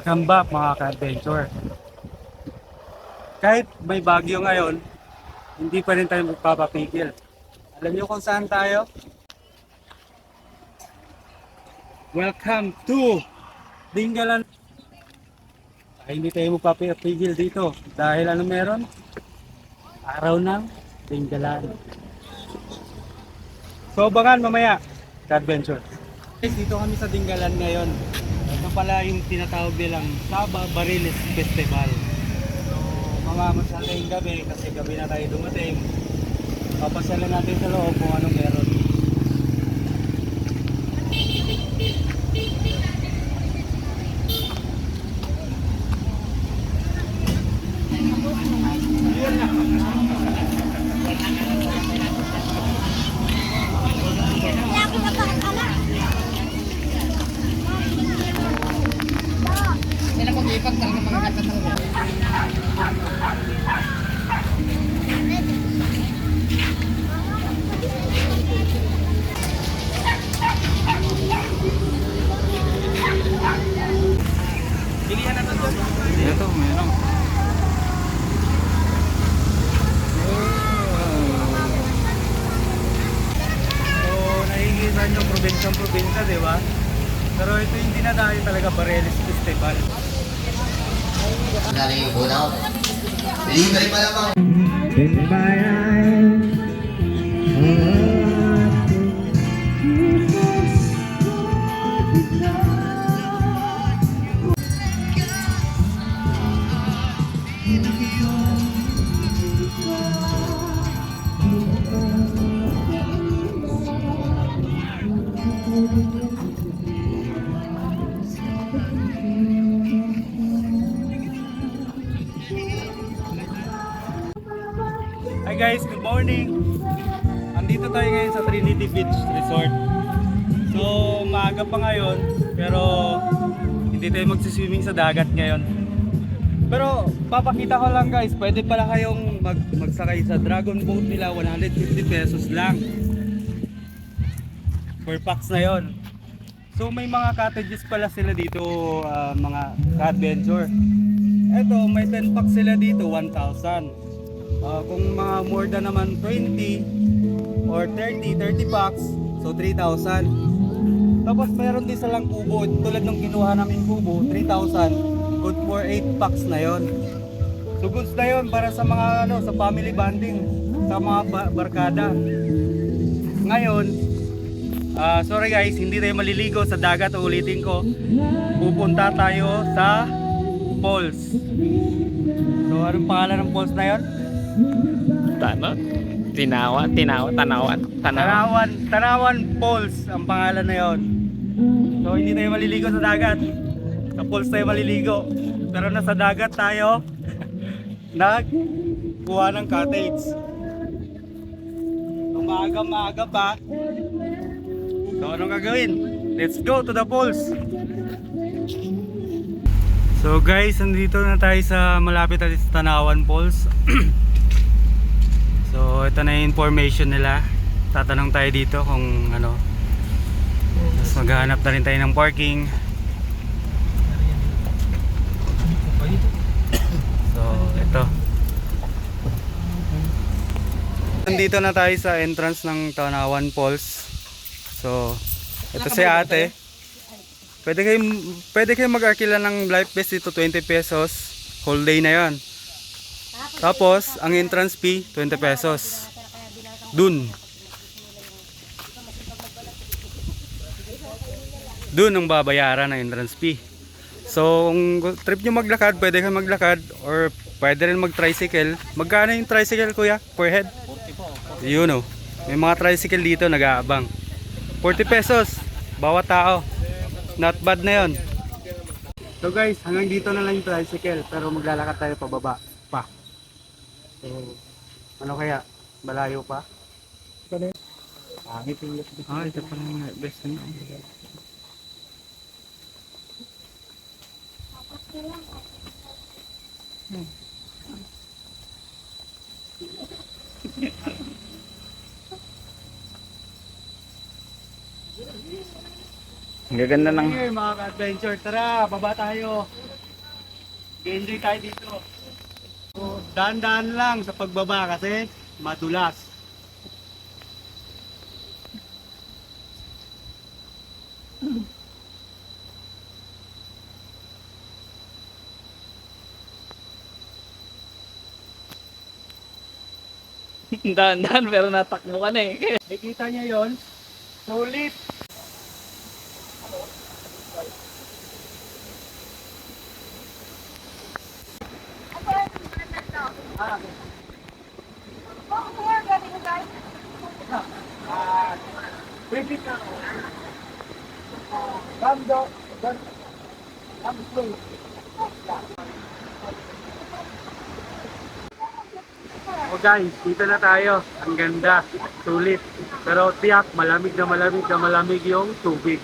Welcome back mga ka-adventure. Kahit may bagyo ngayon, hindi pa rin tayo magpapapigil. Alam niyo kung saan tayo? Welcome to Dingalan. Hindi tayo magpapapigil dito dahil ano meron? Araw ng Dingalan. So abangan mamaya ka-adventure. Dito kami sa Dingalan ngayon. Ito pala yung tinatawag nilang Saba Bariles Festival. So mamamasaling gabi kasi gabi na tayo dumating. Papasyalan natin sa loob kung anong meron. Sila mag-ipag talaga mga gata talaga. Pilihan na doon. Ito, meron. So, nakikita nyo probinsya-probinsya, di ba? Pero ito yung dinadayo talaga Bariles Festival. Galing bunaw. Libre pa lamang. Hi guys, good morning! Andito tayo ngayon sa Trinity Beach Resort. So, maaga pa ngayon, pero hindi tayo magsiswimming sa dagat ngayon. Pero, papakita ko lang guys, pwede pala kayong magsakay sa dragon boat nila, 150 pesos lang. Per pax na yon. So, may mga cottages pala sila dito, mga ka-adventure. Eto, may 10 packs sila dito, 1,000. Kung mga more than naman 20 or 30 packs, so 3,000. Tapos meron din silang kubo, tulad ng kinuha namin kubo, 3,000. Good for 8 packs na yon. So goods na yon para sa mga sa family bonding, sa mga barkada. Ngayon, sorry guys, hindi tayo maliligo sa dagat, ulitin ko. Pupunta tayo sa falls. So anong pangalan ng falls na yon? Tanawan Falls ang pangalan na yon. So hindi tayo maliligo sa dagat. Sa falls tayo maliligo. Pero nasa dagat tayo nagkuha ng cottage. So maaga pa. So anong gagawin? Let's go to the falls. So guys, nandito na tayo sa malapit at sa Tanawan Falls. So ito na yung information nila. Tatanong tayo dito kung ano. Tapos maghahanap na rin tayo ng parking. So ito. Nandito na tayo sa entrance ng Tanawan Falls. So ito si ate. Pwede kayo mag-arkila ng life vest dito, 20 pesos. Whole day na yon. Tapos, ang entrance fee, 20 pesos. Dun ang babayaran ng entrance fee. So, kung trip nyo maglakad, pwede kayo maglakad or pwede rin mag-tricycle. Magkano yung tricycle, kuya? Per head? 40 po. Yun o. May mga tricycle dito nag-aabang. 40 pesos bawat tao. Not bad na yon. So guys, hanggang dito na lang yung tricycle, pero maglalakad tayo pababa pa. So, ano kaya? Malayo pa? Pangit yung look dito. Ito pa lang best na. Ang gaganda ng Here mga ka-adventure, tara, baba tayo. Enjoy tayo dito. So, dahan-dahan lang sa pagbaba kasi madulas. Dahan-dahan pero natakbo ka na eh. Nakikita niyo yon? Sulit. Repeat na. Bando. Oh guys, dito na tayo. Ang ganda. Sulit. Pero tiyak, malamig na malamig yung tubig.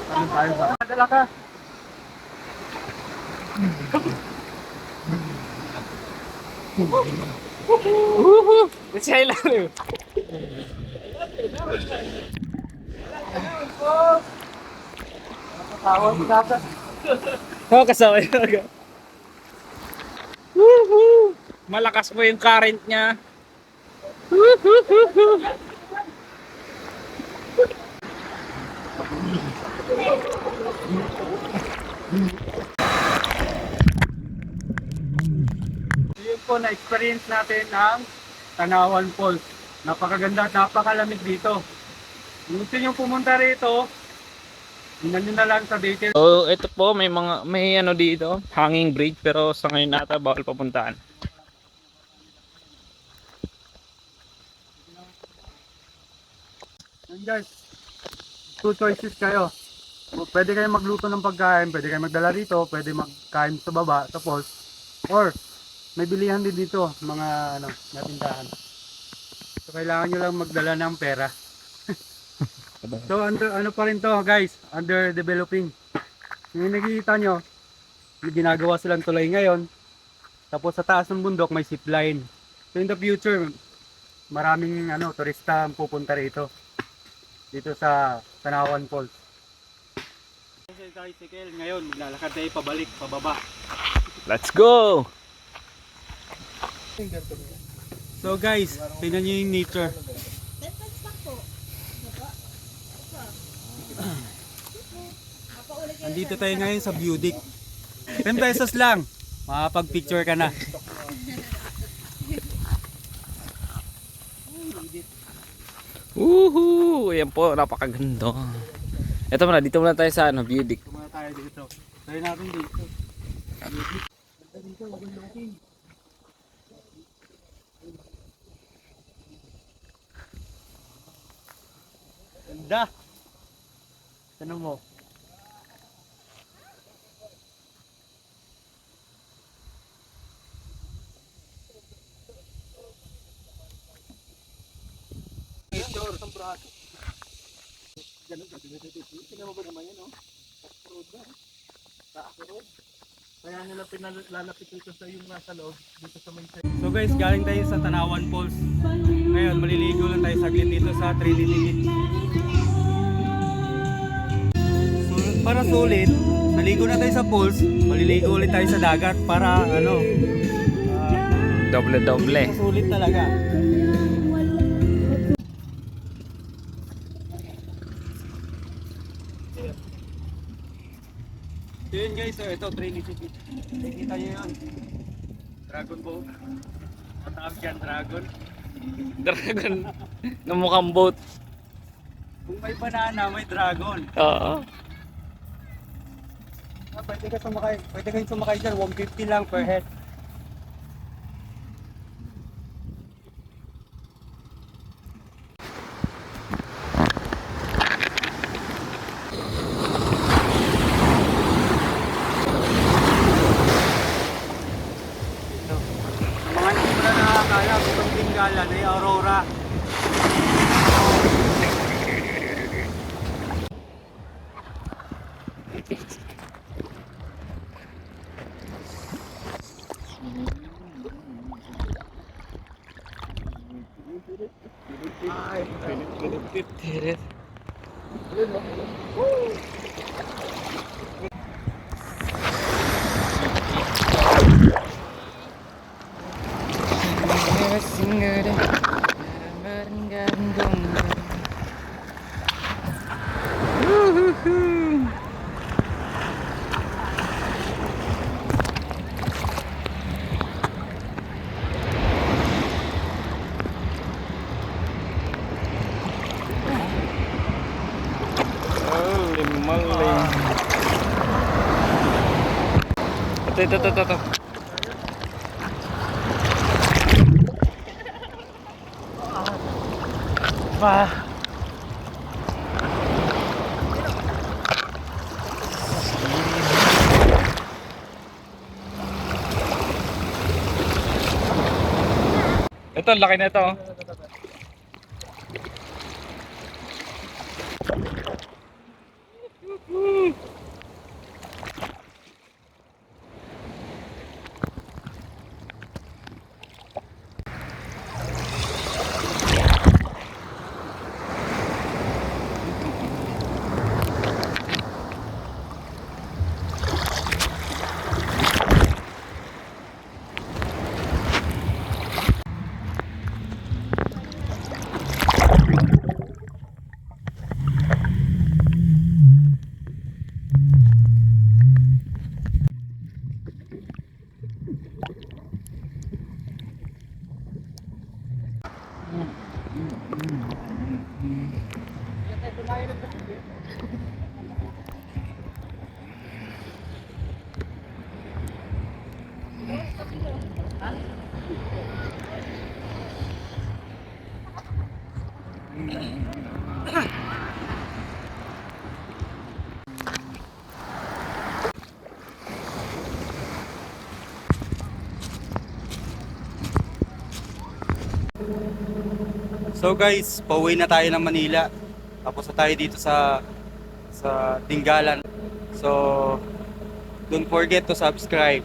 Ano tayo ba? Madala ka. Kasi ay lang eh. Tawag ka. Oo, kasama yun talaga. Woohoo! Malakas po yung current niya. Yun po na-experience natin ang Tanawan Falls. Napakaganda at napakalamig dito. Kung gusto nyo pumunta rito, tingnan nyo na lang sa details. So, ito po may ano dito, hanging bridge pero sa ngayon ata bawal papuntahan. Yan guys, two choices kayo. Pwede kayo magluto ng pagkain, pwede kayo magdala rito, pwede magkain sa baba, sa falls. Or, may bilihan din dito, mga natindahan. So, kailangan nyo lang magdala ng pera. So, ano pa rin to guys, under developing. Yung nakikita nyo, may ginagawa silang tulay ngayon. Tapos sa taas ng bundok may zip line. So in the future, maraming turista ang pupunta rito. Dito sa Tanawan Falls. Kasi tricycle ngayon, maglalakad tayo pabalik, pababa. Let's go! So guys, tingnan nyo yung nature. Andito tayo ngayon sa Budik. 10 pesos lang, makapag-picture ka na. Woohoo! Ayan po, napakaganda. Ito muna, dito muna tayo sa Budik. Tumaya tayo dito. Tayo natin dito. Budik. Ganda dito, maganda looking. Ganda. Ano mo? Kaya nila pinalalapit ito sa yung nasa loob dito sa may So guys, galing tayo sa Tanawan Falls. Ngayon, maliligo lang tayo saglit dito sa Trinity Beach. So, para sulit, naligo na tayo sa falls, maliligo ulit tayo sa dagat para Doble-doble. sulit talaga. So yun guys, so ito Trinity Beach. Nakikita nyo yun. Dragon Boat. Patawag yan, dragon. Dragon na mukhang boat. Kung may banana, may dragon. Oo. Pwede kayong sumakay dyan, 150 lang per head. Sa mga hindi mo na nakakala, itong Tinggalan ay Aurora. Holy moly. Ito. Pa. Ito, laki na ito. So guys, pauwi na tayo ng Manila. Tapos na tayo dito sa Tinggalan. So don't forget to subscribe.